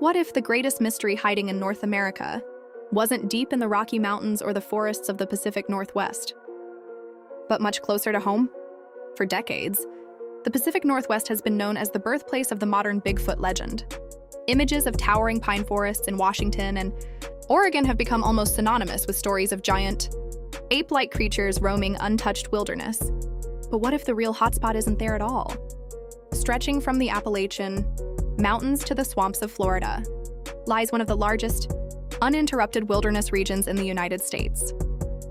What if the greatest mystery hiding in North America wasn't deep in the Rocky Mountains or the forests of the Pacific Northwest, but much closer to home? For decades, the Pacific Northwest has been known as the birthplace of the modern Bigfoot legend. Images of towering pine forests in Washington and Oregon have become almost synonymous with stories of giant, ape-like creatures roaming untouched wilderness. But what if the real hotspot isn't there at all? Stretching from the Appalachian Mountains to the swamps of Florida lies one of the largest, uninterrupted wilderness regions in the United States.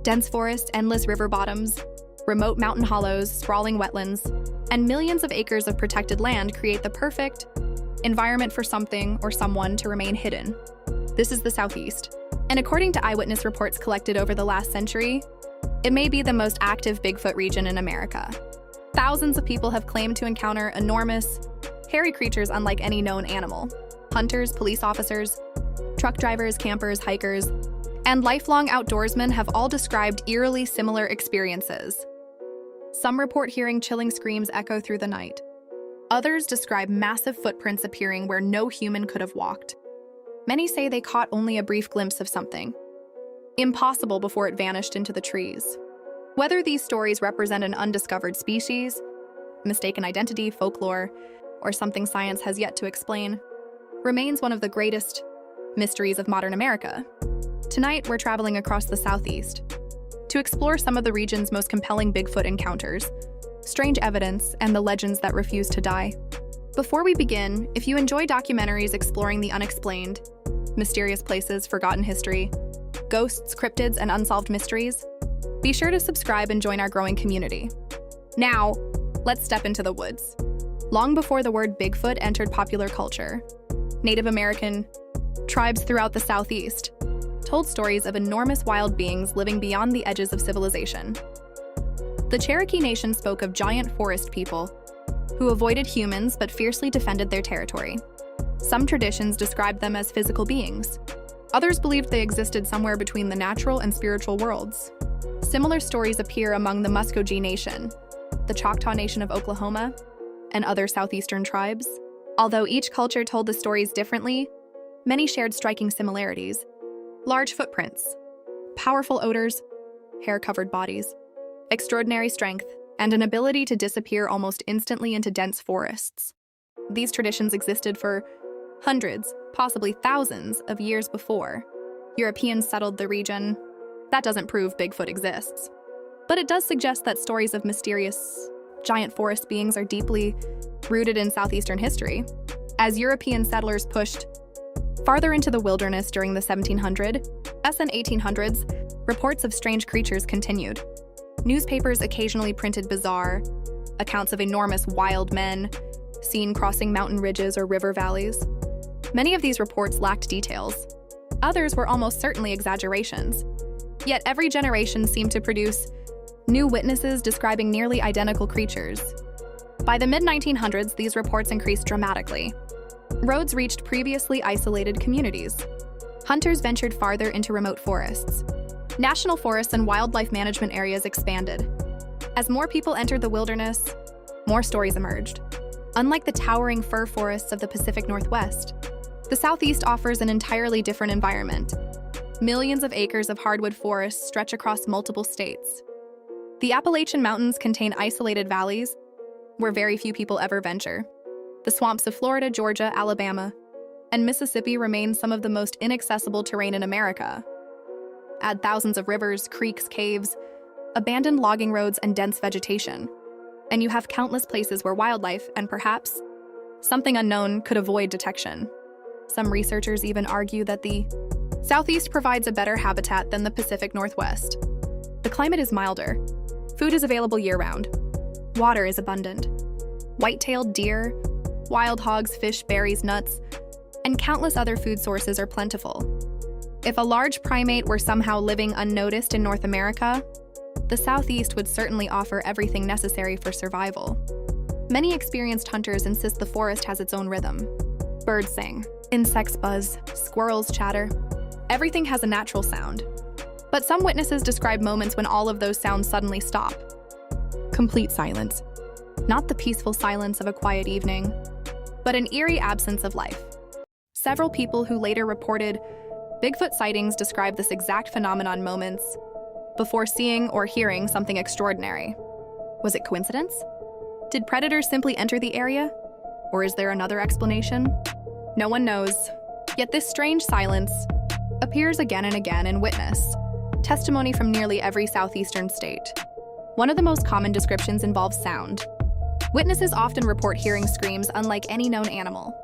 Dense forests, endless river bottoms, remote mountain hollows, sprawling wetlands, and millions of acres of protected land create the perfect environment for something or someone to remain hidden. This is the Southeast, and according to eyewitness reports collected over the last century, it may be the most active Bigfoot region in America. Thousands of people have claimed to encounter enormous, hairy creatures unlike any known animal. Hunters, police officers, truck drivers, campers, hikers, and lifelong outdoorsmen have all described eerily similar experiences. Some report hearing chilling screams echo through the night. Others describe massive footprints appearing where no human could have walked. Many say they caught only a brief glimpse of something impossible before it vanished into the trees. Whether these stories represent an undiscovered species, mistaken identity, folklore, or something science has yet to explain, remains one of the greatest mysteries of modern America. Tonight, we're traveling across the Southeast to explore some of the region's most compelling Bigfoot encounters, strange evidence, and the legends that refuse to die. Before we begin, if you enjoy documentaries exploring the unexplained, mysterious places, forgotten history, ghosts, cryptids, and unsolved mysteries, be sure to subscribe and join our growing community. Now, let's step into the woods. Long before the word Bigfoot entered popular culture, Native American tribes throughout the Southeast told stories of enormous wild beings living beyond the edges of civilization. The Cherokee Nation spoke of giant forest people who avoided humans but fiercely defended their territory. Some traditions described them as physical beings. Others believed they existed somewhere between the natural and spiritual worlds. Similar stories appear among the Muskogee Nation, the Choctaw Nation of Oklahoma, and other southeastern tribes. Although each culture told the stories differently, many shared striking similarities. Large footprints, powerful odors, hair-covered bodies, extraordinary strength, and an ability to disappear almost instantly into dense forests. These traditions existed for hundreds, possibly thousands of years before Europeans settled the region. That doesn't prove Bigfoot exists, but it does suggest that stories of mysterious, giant forest beings are deeply rooted in southeastern history. As European settlers pushed farther into the wilderness during the 1700s and 1800s, reports of strange creatures continued. Newspapers occasionally printed bizarre accounts of enormous wild men seen crossing mountain ridges or river valleys. Many of these reports lacked details. Others were almost certainly exaggerations. Yet every generation seemed to produce new witnesses describing nearly identical creatures. By the mid-1900s, these reports increased dramatically. Roads reached previously isolated communities. Hunters ventured farther into remote forests. National forests and wildlife management areas expanded. As more people entered the wilderness, more stories emerged. Unlike the towering fir forests of the Pacific Northwest, the Southeast offers an entirely different environment. Millions of acres of hardwood forests stretch across multiple states. The Appalachian Mountains contain isolated valleys where very few people ever venture. The swamps of Florida, Georgia, Alabama, and Mississippi remain some of the most inaccessible terrain in America. Add thousands of rivers, creeks, caves, abandoned logging roads, and dense vegetation, and you have countless places where wildlife and perhaps something unknown could avoid detection. Some researchers even argue that the Southeast provides a better habitat than the Pacific Northwest. The climate is milder. Food is available year-round. Water is abundant. White-tailed deer, wild hogs, fish, berries, nuts, and countless other food sources are plentiful. If a large primate were somehow living unnoticed in North America, the Southeast would certainly offer everything necessary for survival. Many experienced hunters insist the forest has its own rhythm. Birds sing, insects buzz, squirrels chatter. Everything has a natural sound. But some witnesses describe moments when all of those sounds suddenly stop. Complete silence. Not the peaceful silence of a quiet evening, but an eerie absence of life. Several people who later reported Bigfoot sightings described this exact phenomenon moments before seeing or hearing something extraordinary. Was it coincidence? Did predators simply enter the area? Or is there another explanation? No one knows. Yet this strange silence appears again and again in witness testimony from nearly every southeastern state. One of the most common descriptions involves sound. Witnesses often report hearing screams unlike any known animal.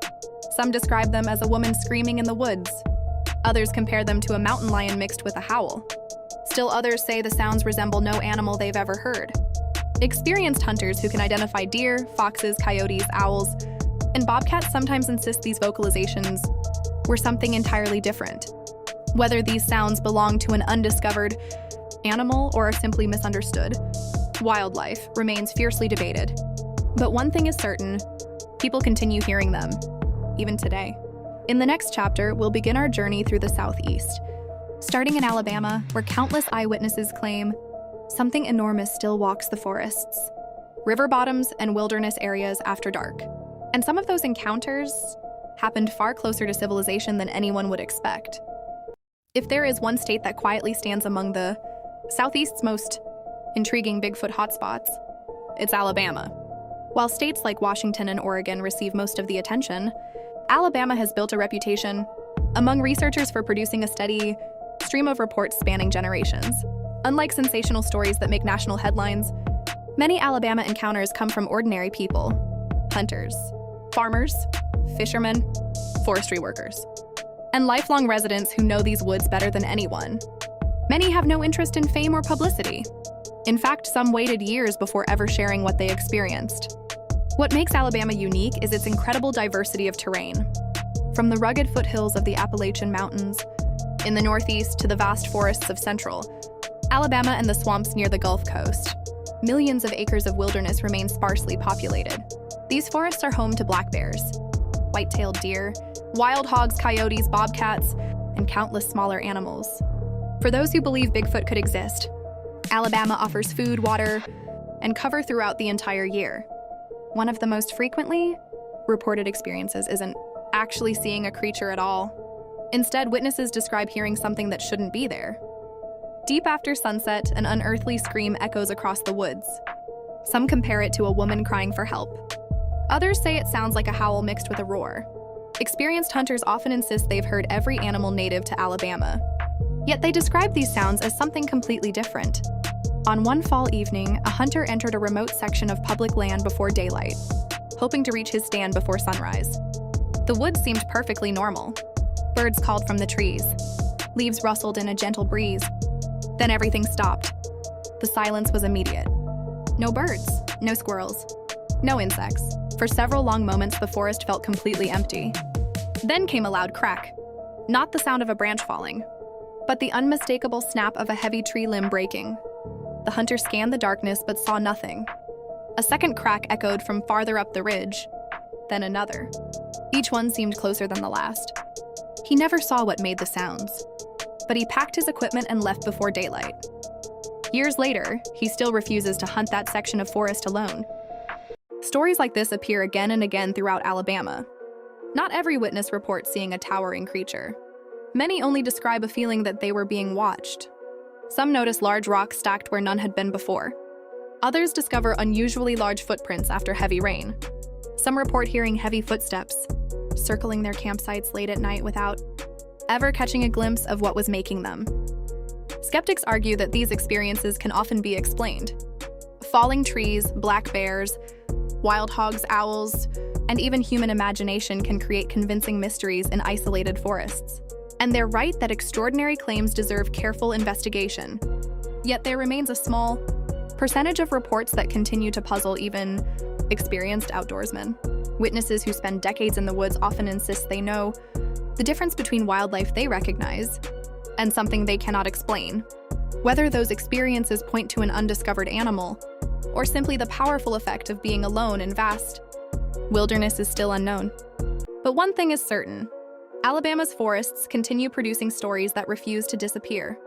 Some describe them as a woman screaming in the woods. Others compare them to a mountain lion mixed with a howl. Still others say the sounds resemble no animal they've ever heard. Experienced hunters who can identify deer, foxes, coyotes, owls, and bobcats sometimes insist these vocalizations were something entirely different. Whether these sounds belong to an undiscovered animal or are simply misunderstood, wildlife remains fiercely debated. But one thing is certain, people continue hearing them, even today. In the next chapter, we'll begin our journey through the Southeast, starting in Alabama, where countless eyewitnesses claim something enormous still walks the forests, river bottoms, and wilderness areas after dark. And some of those encounters happened far closer to civilization than anyone would expect. If there is one state that quietly stands among the Southeast's most intriguing Bigfoot hotspots, it's Alabama. While states like Washington and Oregon receive most of the attention, Alabama has built a reputation among researchers for producing a steady stream of reports spanning generations. Unlike sensational stories that make national headlines, many Alabama encounters come from ordinary people: hunters, farmers, fishermen, forestry workers, and lifelong residents who know these woods better than anyone. Many have no interest in fame or publicity. In fact, some waited years before ever sharing what they experienced. What makes Alabama unique is its incredible diversity of terrain. From the rugged foothills of the Appalachian Mountains in the northeast to the vast forests of central Alabama and the swamps near the Gulf Coast, millions of acres of wilderness remain sparsely populated. These forests are home to black bears, white-tailed deer, wild hogs, coyotes, bobcats, and countless smaller animals. For those who believe Bigfoot could exist, Alabama offers food, water, and cover throughout the entire year. One of the most frequently reported experiences isn't actually seeing a creature at all. Instead, witnesses describe hearing something that shouldn't be there. Deep after sunset, an unearthly scream echoes across the woods. Some compare it to a woman crying for help. Others say it sounds like a howl mixed with a roar. Experienced hunters often insist they've heard every animal native to Alabama. Yet they describe these sounds as something completely different. On one fall evening, a hunter entered a remote section of public land before daylight, hoping to reach his stand before sunrise. The woods seemed perfectly normal. Birds called from the trees. Leaves rustled in a gentle breeze. Then everything stopped. The silence was immediate. No birds, no squirrels, no insects. For several long moments, the forest felt completely empty. Then came a loud crack. Not the sound of a branch falling, but the unmistakable snap of a heavy tree limb breaking. The hunter scanned the darkness but saw nothing. A second crack echoed from farther up the ridge, then another. Each one seemed closer than the last. He never saw what made the sounds, but he packed his equipment and left before daylight. Years later, he still refuses to hunt that section of forest alone. Stories like this appear again and again throughout Alabama. Not every witness reports seeing a towering creature. Many only describe a feeling that they were being watched. Some notice large rocks stacked where none had been before. Others discover unusually large footprints after heavy rain. Some report hearing heavy footsteps, circling their campsites late at night without ever catching a glimpse of what was making them. Skeptics argue that these experiences can often be explained. Falling trees, black bears, wild hogs, owls, and even human imagination can create convincing mysteries in isolated forests. And they're right that extraordinary claims deserve careful investigation. Yet there remains a small percentage of reports that continue to puzzle even experienced outdoorsmen. Witnesses who spend decades in the woods often insist they know the difference between wildlife they recognize and something they cannot explain. Whether those experiences point to an undiscovered animal or simply the powerful effect of being alone in vast wilderness is still unknown. But one thing is certain: Alabama's forests continue producing stories that refuse to disappear.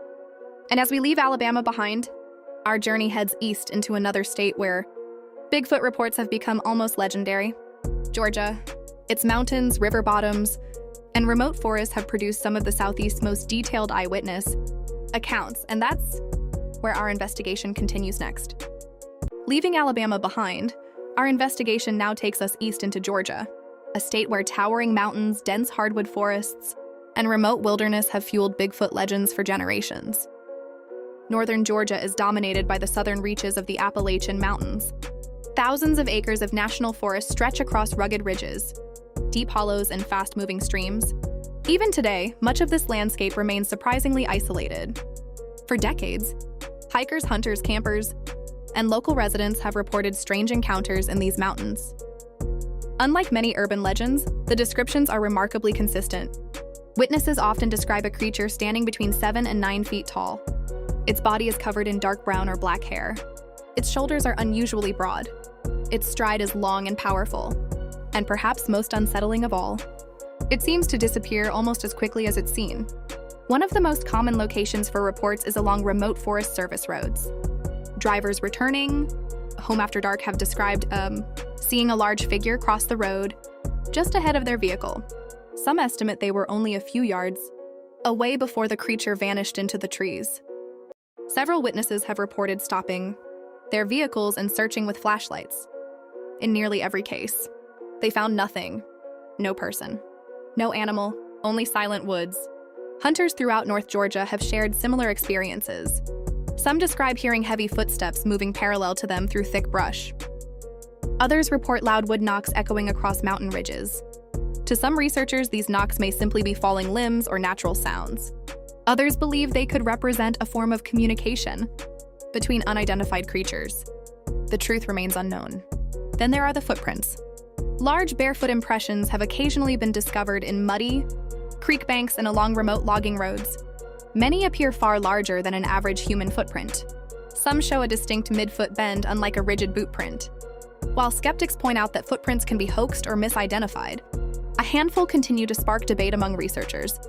And as we leave Alabama behind, our journey heads east into another state where Bigfoot reports have become almost legendary: Georgia. Its mountains, river bottoms, and remote forests have produced some of the Southeast's most detailed eyewitness accounts, and that's where our investigation continues next. Leaving Alabama behind, our investigation now takes us east into Georgia, a state where towering mountains, dense hardwood forests, and remote wilderness have fueled Bigfoot legends for generations. Northern Georgia is dominated by the southern reaches of the Appalachian Mountains. Thousands of acres of national forest stretch across rugged ridges, deep hollows, and fast-moving streams. Even today, much of this landscape remains surprisingly isolated. For decades, hikers, hunters, campers, and local residents have reported strange encounters in these mountains. Unlike many urban legends, the descriptions are remarkably consistent. Witnesses often describe a creature standing between 7 and 9 feet tall. Its body is covered in dark brown or black hair. Its shoulders are unusually broad. Its stride is long and powerful. And perhaps most unsettling of all, it seems to disappear almost as quickly as it's seen. One of the most common locations for reports is along remote Forest Service roads. Drivers returning home after dark have described seeing a large figure cross the road just ahead of their vehicle. Some estimate they were only a few yards away before the creature vanished into the trees. Several witnesses have reported stopping their vehicles and searching with flashlights. In nearly every case, they found nothing. No person, no animal, only silent woods. Hunters throughout North Georgia have shared similar experiences. Some describe hearing heavy footsteps moving parallel to them through thick brush. Others report loud wood knocks echoing across mountain ridges. To some researchers, these knocks may simply be falling limbs or natural sounds. Others believe they could represent a form of communication between unidentified creatures. The truth remains unknown. Then there are the footprints. Large barefoot impressions have occasionally been discovered in muddy creek banks and along remote logging roads. Many appear far larger than an average human footprint. Some show a distinct mid-foot bend, unlike a rigid boot print. While skeptics point out that footprints can be hoaxed or misidentified, a handful continue to spark debate among researchers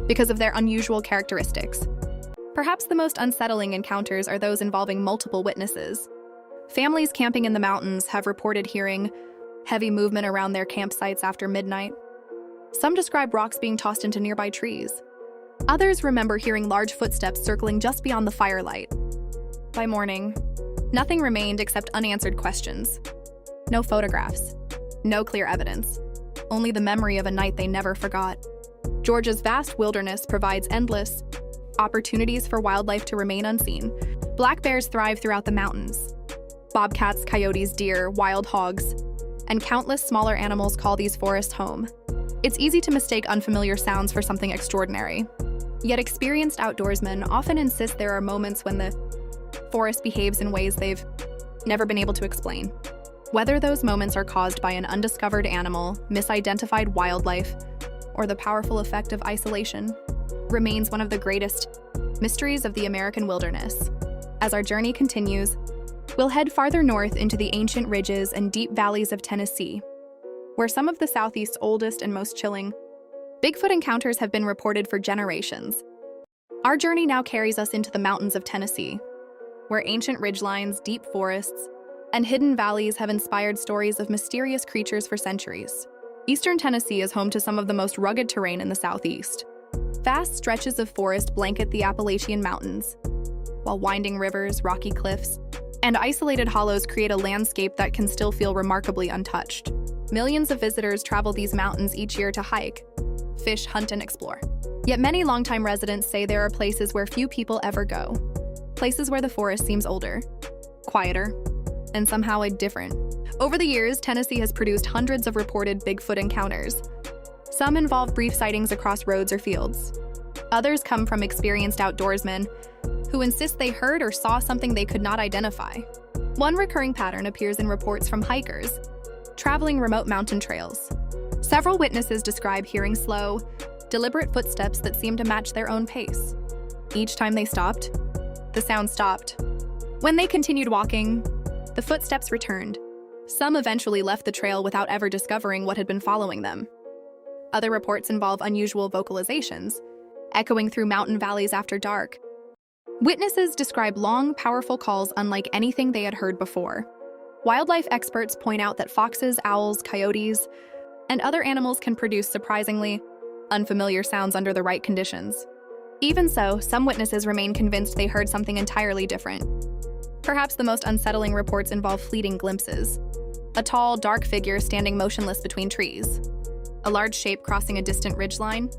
because of their unusual characteristics. Perhaps the most unsettling encounters are those involving multiple witnesses. Families camping in the mountains have reported hearing heavy movement around their campsites after midnight. Some describe rocks being tossed into nearby trees. Others remember hearing large footsteps circling just beyond the firelight. By morning, nothing remained except unanswered questions. No photographs, no clear evidence, only the memory of a night they never forgot. Georgia's vast wilderness provides endless opportunities for wildlife to remain unseen. Black bears thrive throughout the mountains. Bobcats, coyotes, deer, wild hogs, and countless smaller animals call these forests home. It's easy to mistake unfamiliar sounds for something extraordinary. Yet experienced outdoorsmen often insist there are moments when the forest behaves in ways they've never been able to explain. Whether those moments are caused by an undiscovered animal, misidentified wildlife, or the powerful effect of isolation, remains one of the greatest mysteries of the American wilderness. As our journey continues, we'll head farther north into the ancient ridges and deep valleys of Tennessee, where some of the Southeast's oldest and most chilling Bigfoot encounters have been reported for generations. Our journey now carries us into the mountains of Tennessee, where ancient ridgelines, deep forests, and hidden valleys have inspired stories of mysterious creatures for centuries. Eastern Tennessee is home to some of the most rugged terrain in the Southeast. Vast stretches of forest blanket the Appalachian Mountains, while winding rivers, rocky cliffs, and isolated hollows create a landscape that can still feel remarkably untouched. Millions of visitors travel these mountains each year to hike, fish, hunt, and explore. Yet many longtime residents say there are places where few people ever go. Places where the forest seems older, quieter, and somehow different. Over the years, Tennessee has produced hundreds of reported Bigfoot encounters. Some involve brief sightings across roads or fields. Others come from experienced outdoorsmen who insist they heard or saw something they could not identify. One recurring pattern appears in reports from hikers traveling remote mountain trails. Several witnesses describe hearing slow, deliberate footsteps that seem to match their own pace. Each time they stopped, the sound stopped. When they continued walking, the footsteps returned. Some eventually left the trail without ever discovering what had been following them. Other reports involve unusual vocalizations, echoing through mountain valleys after dark. Witnesses describe long, powerful calls unlike anything they had heard before. Wildlife experts point out that foxes, owls, coyotes, and other animals can produce surprisingly unfamiliar sounds under the right conditions. Even so, some witnesses remain convinced they heard something entirely different. Perhaps the most unsettling reports involve fleeting glimpses. A tall, dark figure standing motionless between trees, a large shape crossing a distant ridgeline,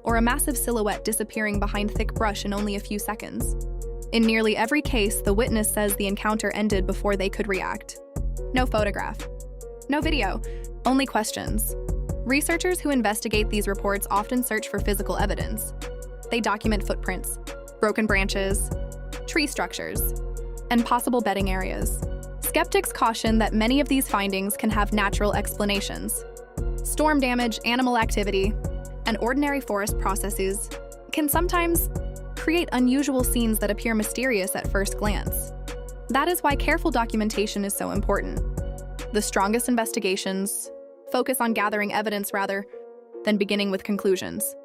or a massive silhouette disappearing behind thick brush in only a few seconds. In nearly every case, the witness says the encounter ended before they could react. No photograph, no video, only questions. Researchers who investigate these reports often search for physical evidence. They document footprints, broken branches, tree structures, and possible bedding areas. Skeptics caution that many of these findings can have natural explanations. Storm damage, animal activity, and ordinary forest processes can sometimes create unusual scenes that appear mysterious at first glance. That is why careful documentation is so important. The strongest investigations focus on gathering evidence rather than beginning with conclusions.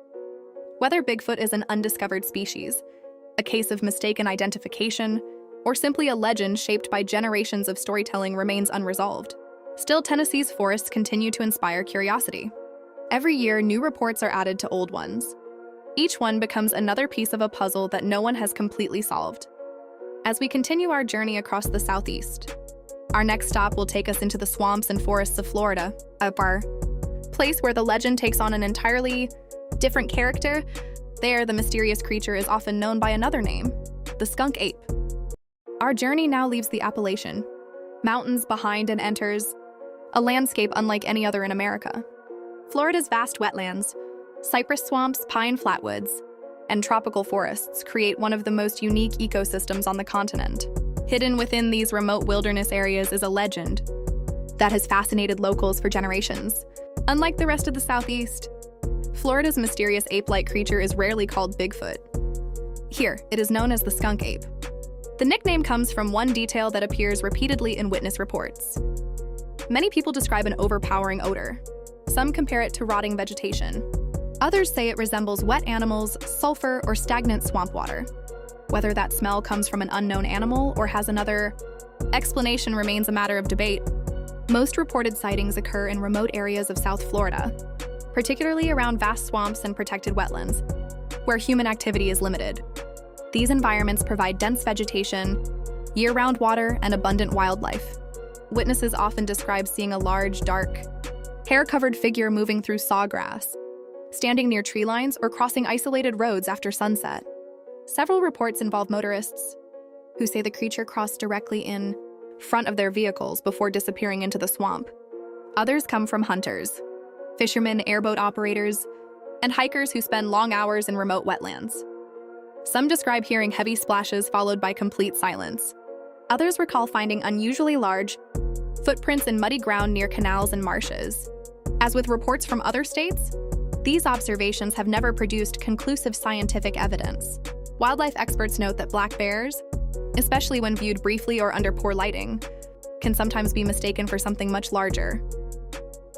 Whether Bigfoot is an undiscovered species, a case of mistaken identification, or simply a legend shaped by generations of storytelling remains unresolved. Still, Tennessee's forests continue to inspire curiosity. Every year, new reports are added to old ones. Each one becomes another piece of a puzzle that no one has completely solved. As we continue our journey across the Southeast, our next stop will take us into the swamps and forests of Florida, a place where the legend takes on an entirely different character. There, the mysterious creature is often known by another name, the skunk ape. Our journey now leaves the Appalachian Mountains behind and enters a landscape unlike any other in America. Florida's vast wetlands, cypress swamps, pine flatwoods, and tropical forests create one of the most unique ecosystems on the continent. Hidden within these remote wilderness areas is a legend that has fascinated locals for generations. Unlike the rest of the Southeast, Florida's mysterious ape-like creature is rarely called Bigfoot. Here, it is known as the skunk ape. The nickname comes from one detail that appears repeatedly in witness reports. Many people describe an overpowering odor. Some compare it to rotting vegetation. Others say it resembles wet animals, sulfur, or stagnant swamp water. Whether that smell comes from an unknown animal or has another explanation remains a matter of debate. Most reported sightings occur in remote areas of South Florida, particularly around vast swamps and protected wetlands, where human activity is limited. These environments provide dense vegetation, year-round water, and abundant wildlife. Witnesses often describe seeing a large, dark, hair-covered figure moving through sawgrass, standing near tree lines, or crossing isolated roads after sunset. Several reports involve motorists who say the creature crossed directly in front of their vehicles before disappearing into the swamp. Others come from hunters, fishermen, airboat operators, and hikers who spend long hours in remote wetlands. Some describe hearing heavy splashes followed by complete silence. Others recall finding unusually large footprints in muddy ground near canals and marshes. As with reports from other states, these observations have never produced conclusive scientific evidence. Wildlife experts note that black bears, especially when viewed briefly or under poor lighting, can sometimes be mistaken for something much larger.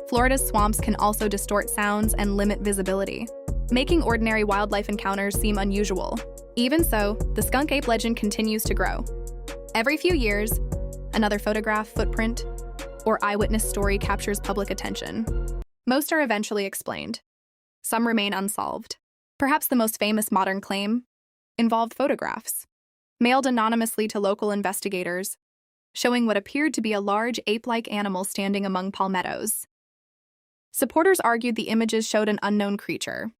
Florida's swamps can also distort sounds and limit visibility, making ordinary wildlife encounters seem unusual. Even so, the skunk ape legend continues to grow. Every few years, another photograph, footprint, or eyewitness story captures public attention. Most are eventually explained. Some remain unsolved. Perhaps the most famous modern claim involved photographs, mailed anonymously to local investigators, showing what appeared to be a large ape-like animal standing among palmettos. Supporters argued the images showed an unknown creature.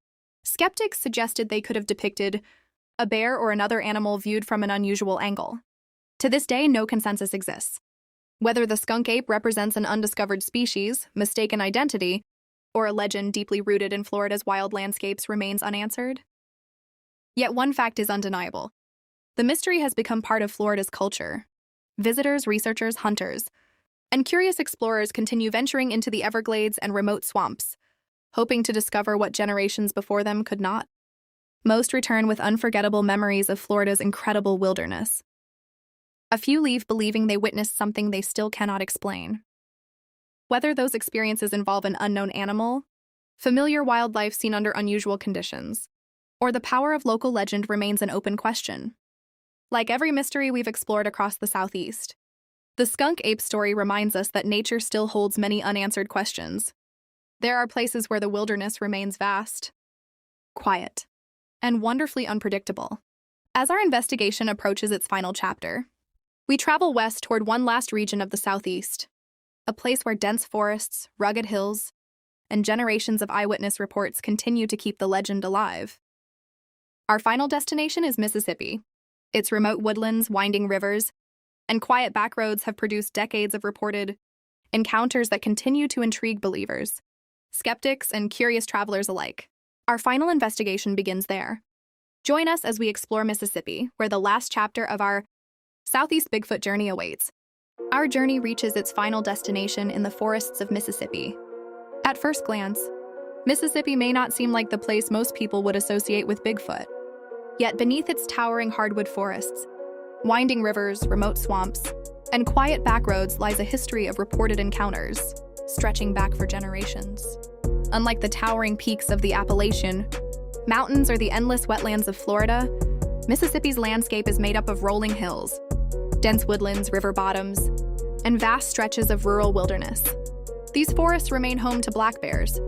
Skeptics suggested they could have depicted a bear or another animal viewed from an unusual angle. To this day, no consensus exists. Whether the skunk ape represents an undiscovered species, mistaken identity, or a legend deeply rooted in Florida's wild landscapes remains unanswered. Yet one fact is undeniable. The mystery has become part of Florida's culture. Visitors, researchers, hunters, and curious explorers continue venturing into the Everglades and remote swamps, hoping to discover what generations before them could not. Most return with unforgettable memories of Florida's incredible wilderness. A few leave believing they witnessed something they still cannot explain. Whether those experiences involve an unknown animal, familiar wildlife seen under unusual conditions, or the power of local legend remains an open question. Like every mystery we've explored across the Southeast, the skunk ape story reminds us that nature still holds many unanswered questions. There are places where the wilderness remains vast, quiet, and wonderfully unpredictable. As our investigation approaches its final chapter, we travel west toward one last region of the Southeast, a place where dense forests, rugged hills, and generations of eyewitness reports continue to keep the legend alive. Our final destination is Mississippi. Its remote woodlands, winding rivers, and quiet backroads have produced decades of reported encounters that continue to intrigue believers, skeptics, and curious travelers alike. Our final investigation begins there. Join us as we explore Mississippi, where the last chapter of our Southeast Bigfoot journey awaits. Our journey reaches its final destination in the forests of Mississippi. At first glance, Mississippi may not seem like the place most people would associate with Bigfoot. Yet beneath its towering hardwood forests, winding rivers, remote swamps, and quiet backroads lies a history of reported encounters, stretching back for generations. Unlike the towering peaks of the Appalachian mountains or the endless wetlands of Florida, Mississippi's landscape is made up of rolling hills, dense woodlands, river bottoms, and vast stretches of rural wilderness. These forests remain home to black bears,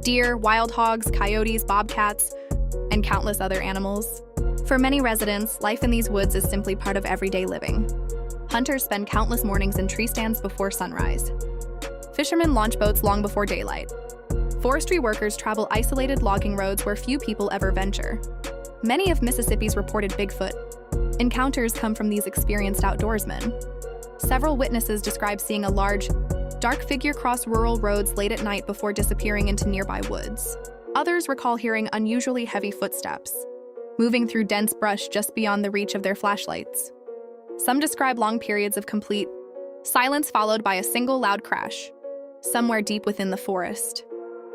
deer, wild hogs, coyotes, bobcats, and countless other animals. For many residents, life in these woods is simply part of everyday living. Hunters spend countless mornings in tree stands before sunrise. Fishermen launch boats long before daylight. Forestry workers travel isolated logging roads where few people ever venture. Many of Mississippi's reported Bigfoot encounters come from these experienced outdoorsmen. Several witnesses describe seeing a large, dark figure cross rural roads late at night before disappearing into nearby woods. Others recall hearing unusually heavy footsteps, moving through dense brush just beyond the reach of their flashlights. Some describe long periods of complete silence followed by a single loud crash, somewhere deep within the forest.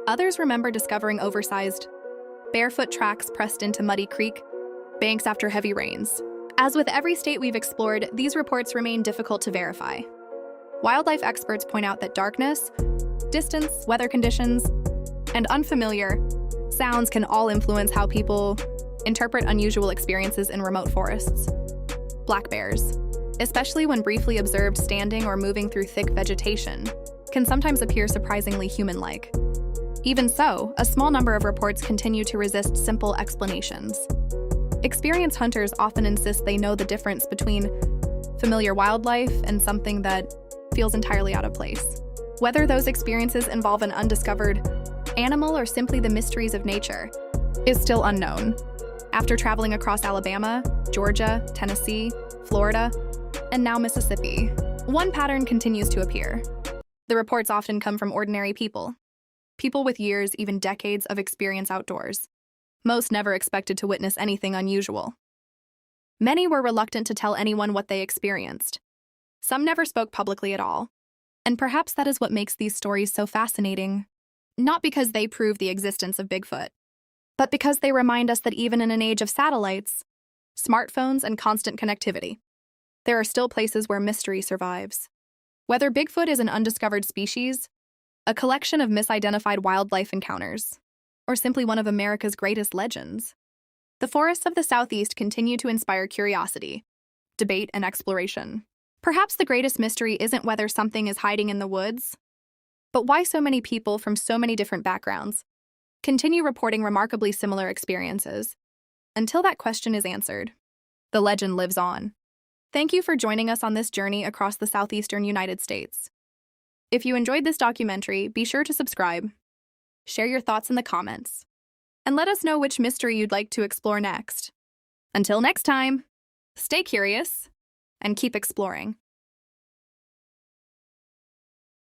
Others remember discovering oversized, barefoot tracks pressed into muddy creek banks after heavy rains. As with every state we've explored, these reports remain difficult to verify. Wildlife experts point out that darkness, distance, weather conditions, and unfamiliar sounds can all influence how people interpret unusual experiences in remote forests. Black bears, especially when briefly observed standing or moving through thick vegetation, can sometimes appear surprisingly human-like. Even so, a small number of reports continue to resist simple explanations. Experienced hunters often insist they know the difference between familiar wildlife and something that feels entirely out of place. Whether those experiences involve an undiscovered animal or simply the mysteries of nature is still unknown. After traveling across Alabama, Georgia, Tennessee, Florida, and now Mississippi, one pattern continues to appear. The reports often come from ordinary people with years, even decades of experience outdoors. Most never expected to witness anything unusual. Many were reluctant to tell anyone what they experienced. Some never spoke publicly at all. And perhaps that is what makes these stories so fascinating. Not because they prove the existence of Bigfoot, but because they remind us that even in an age of satellites, smartphones, and constant connectivity, there are still places where mystery survives. Whether Bigfoot is an undiscovered species, a collection of misidentified wildlife encounters, or simply one of America's greatest legends, the forests of the Southeast continue to inspire curiosity, debate, and exploration. Perhaps the greatest mystery isn't whether something is hiding in the woods, but why so many people from so many different backgrounds continue reporting remarkably similar experiences. Until that question is answered, the legend lives on. Thank you for joining us on this journey across the Southeastern United States. If you enjoyed this documentary, be sure to subscribe, share your thoughts in the comments, and let us know which mystery you'd like to explore next. Until next time, stay curious and keep exploring.